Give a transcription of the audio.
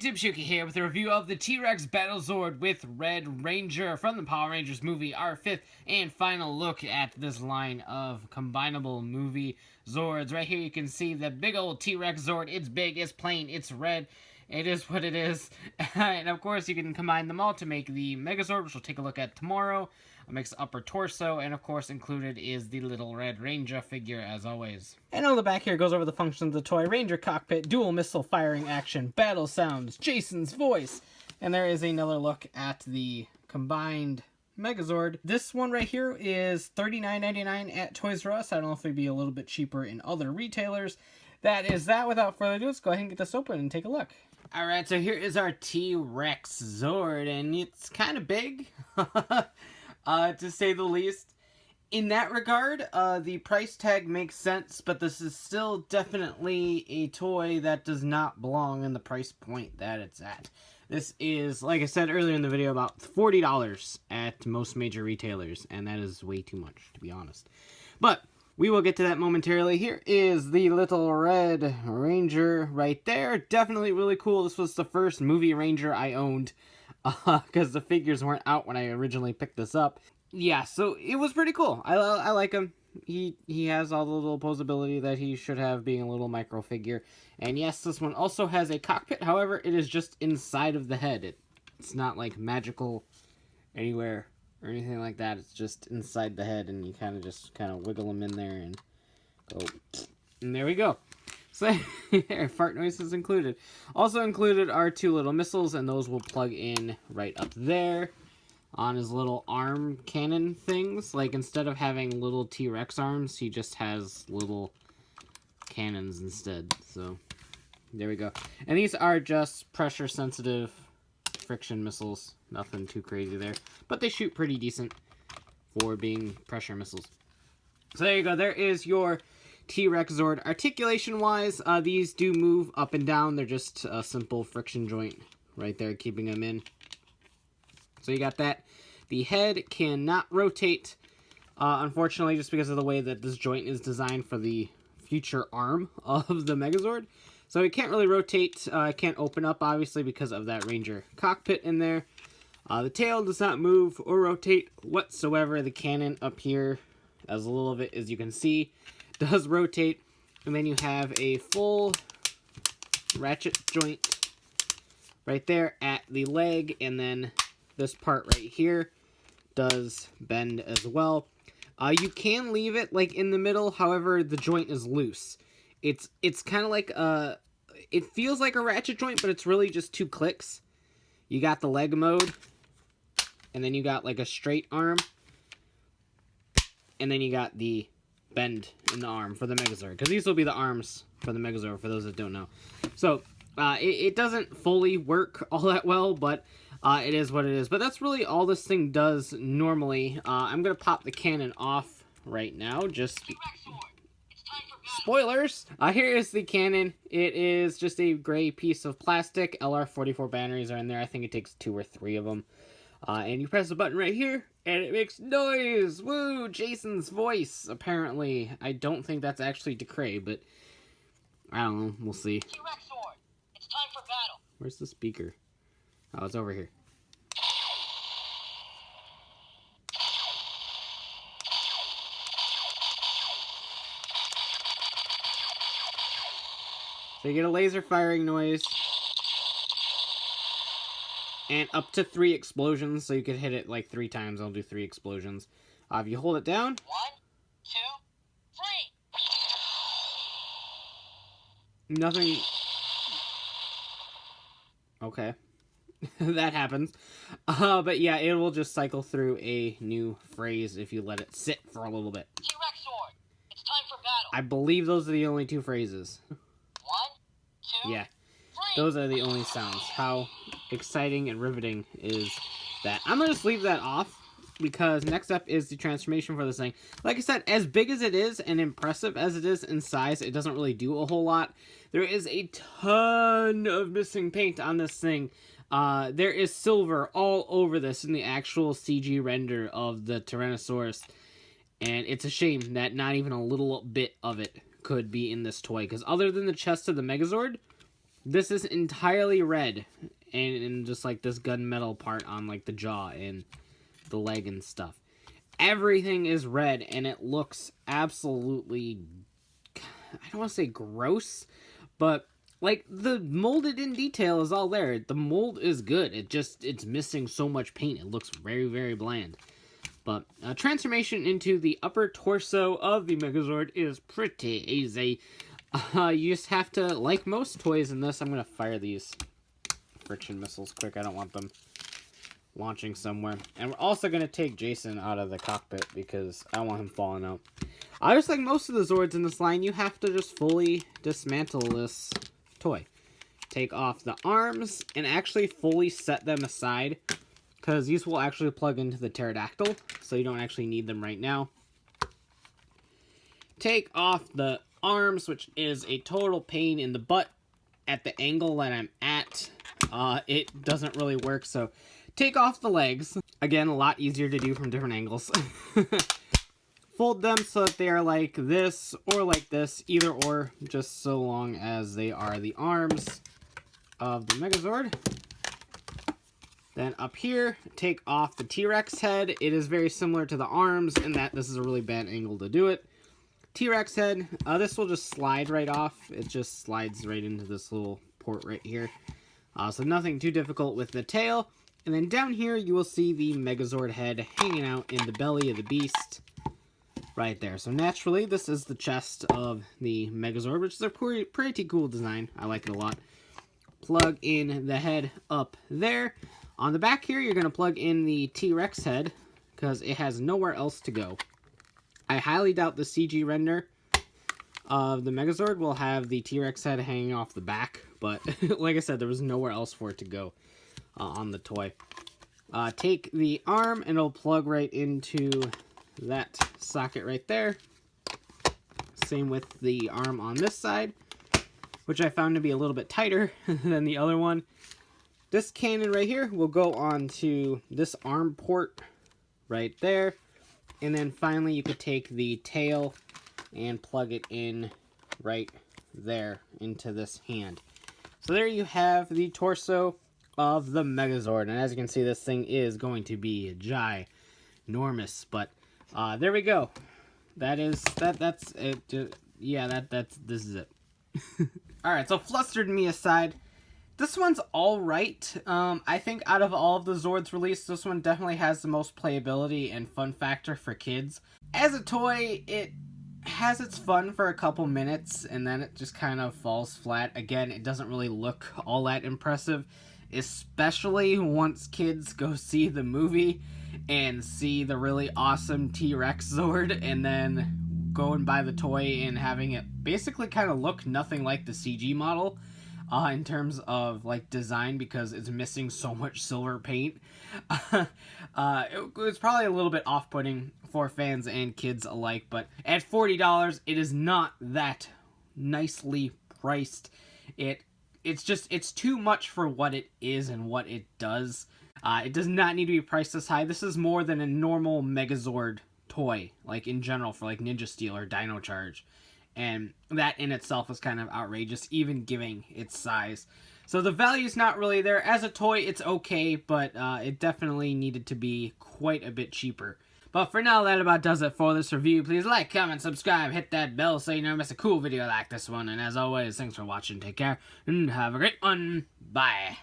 YouTube, Shuki here with a review of the T-Rex Battle Zord with Red Ranger from the Power Rangers movie, our fifth and final look at this line of combinable movie Zords. Right here you can see the big old T-Rex Zord. It's big, it's plain, it's red. It is what it is. And of course you can combine them all to make the Megazord, which we'll take a look at tomorrow. It makes the upper torso, and of course included is the little Red Ranger figure as always. And on the back here goes over the functions of the toy: Ranger cockpit, dual missile firing action, battle sounds, Jason's voice. And there is another look at the combined Megazord. This one right here is $39.99 at Toys R Us. I don't know if it'd be a little bit cheaper in other retailers. That is that. Without further ado, let's go ahead and get this open and take a look. Alright, so here is our T-Rex Zord, and it's kind of big. To say the least. In that regard, the price tag makes sense, but this is still definitely a toy that does not belong in the price point that it's at. This is, like I said earlier in the video, about $40 at most major retailers, and that is way too much, to be honest. But we will get to that momentarily. Here is the little Red Ranger right there. Definitely really cool. This was the first movie Ranger I owned, because the figures weren't out when I originally picked this up. Yeah, so it was pretty cool. I like him. He has all the little posability that he should have, being a little micro figure. And yes, this one also has a cockpit. However, it is just inside of the head. It's not like magical anywhere or anything like that. It's just inside the head, and you kind of wiggle them in there and go. And there we go. So, fart noises included. Also included are two little missiles, and those will plug in right up there on his little arm cannon things. Like, instead of having little T-Rex arms, he just has little cannons instead. So, there we go. And these are just pressure-sensitive friction missiles. Nothing too crazy there. But they shoot pretty decent for being pressure missiles. So, there you go. There is your T-Rex Zord. Articulation-wise, these do move up and down. They're just a simple friction joint right there, keeping them in. So you got that. The head cannot rotate, unfortunately, just because of the way that this joint is designed for the future arm of the Megazord. So it can't really rotate. It can't open up, obviously, because of that Ranger cockpit in there. The tail does not move or rotate whatsoever. The cannon up here, as little of it as you can see, does rotate. And then you have a full ratchet joint right there at the leg, and then this part right here does bend as well. You can leave it like in the middle, however the joint is loose. It's kind of like it feels like a ratchet joint, but it's really just two clicks. You got the leg mode, and then you got like a straight arm, and then you got the bend in the arm for the Megazord, because these will be the arms for the Megazord, for those that don't know. So it doesn't fully work all that well, but it is what it is. But that's really all this thing does normally. I'm going to pop the cannon off right now. Just spoilers! Here is the cannon. It is just a gray piece of plastic. LR44 batteries are in there. I think it takes 2 or 3 of them. And you press the button right here, and it makes noise! Woo! Jason's voice, apparently. I don't think that's actually Decray, but I don't know. We'll see. T-Rex Zord, it's time for battle. Where's the speaker? Oh, it's over here. So you get a laser firing noise. And up to 3 explosions, so you could hit it like 3 times. I'll do 3 explosions. If you hold it down. 1, 2, 3. Nothing. Okay. That happens. But yeah, it will just cycle through a new phrase if you let it sit for a little bit. T-Rex Zord, it's time for battle. I believe those are the only 2 phrases. 1, 2, yeah. 3. Those are the only sounds. How exciting and riveting is that? I'm going to just leave that off, because next up is the transformation for this thing. Like I said, as big as it is and impressive as it is in size, it doesn't really do a whole lot. There is a ton of missing paint on this thing. There is silver all over this in the actual CG render of the Tyrannosaurus. And it's a shame that not even a little bit of it could be in this toy. Because other than the chest of the Megazord, This is entirely red, and just like this gunmetal part on like the jaw and the leg and stuff. Everything is red, and it looks absolutely, I don't want to say gross, but like the molded in detail is all there. The mold is good. It's missing so much paint. It looks very, very bland. But transformation into the upper torso of the Megazord is pretty easy. You just have to, like most toys in this, I'm going to fire these friction missiles quick. I don't want them launching somewhere. And we're also going to take Jason out of the cockpit because I don't want him falling out. Just like most of the Zords in this line, you have to just fully dismantle this toy. Take off the arms and actually fully set them aside, because these will actually plug into the pterodactyl, so you don't actually need them right now. Take off the arms, which is a total pain in the butt at the angle that I'm at. It doesn't really work, so take off the legs. Again, a lot easier to do from different angles. Fold them so that they are like this or like this, either or, just so long as they are the arms of the Megazord. Then up here, take off the T-Rex head. It is very similar to the arms in that this is a really bad angle to do it. T-Rex head, this will just slide right off. It just slides right into this little port right here. So nothing too difficult with the tail. And then down here, you will see the Megazord head hanging out in the belly of the beast right there. So naturally, this is the chest of the Megazord, which is a pretty cool design. I like it a lot. Plug in the head up there. On the back here, you're going to plug in the T-Rex head, because it has nowhere else to go. I highly doubt the CG render of the Megazord will have the T-Rex head hanging off the back, but like I said, there was nowhere else for it to go on the toy. Take the arm, and it'll plug right into that socket right there. Same with the arm on this side, which I found to be a little bit tighter than the other one. This cannon right here will go on to this arm port right there. And then finally you could take the tail and plug it in right there into this hand. So there you have the torso of the Megazord. And as you can see, this thing is going to be ginormous. But there we go. That's it. Yeah, this is it. Alright, so flustered me aside. This one's alright. I think out of all of the Zords released, this one definitely has the most playability and fun factor for kids. As a toy, it has its fun for a couple minutes, and then it just kind of falls flat. Again, it doesn't really look all that impressive, especially once kids go see the movie and see the really awesome T-Rex Zord, and then go and buy the toy and having it basically kind of look nothing like the CG model. In terms of like design, because it's missing so much silver paint. It's probably a little bit off-putting for fans and kids alike, but at $40, it is not that nicely priced. It's too much for what it is and what it does. It does not need to be priced this high. This is more than a normal Megazord toy, like in general for like Ninja Steel or Dino Charge. And that in itself is kind of outrageous, even giving its size. So the value's not really there. As a toy, it's okay, but it definitely needed to be quite a bit cheaper. But for now, that about does it for this review. Please like, comment, subscribe, hit that bell so you never miss a cool video like this one. And as always, thanks for watching, take care, and have a great one. Bye.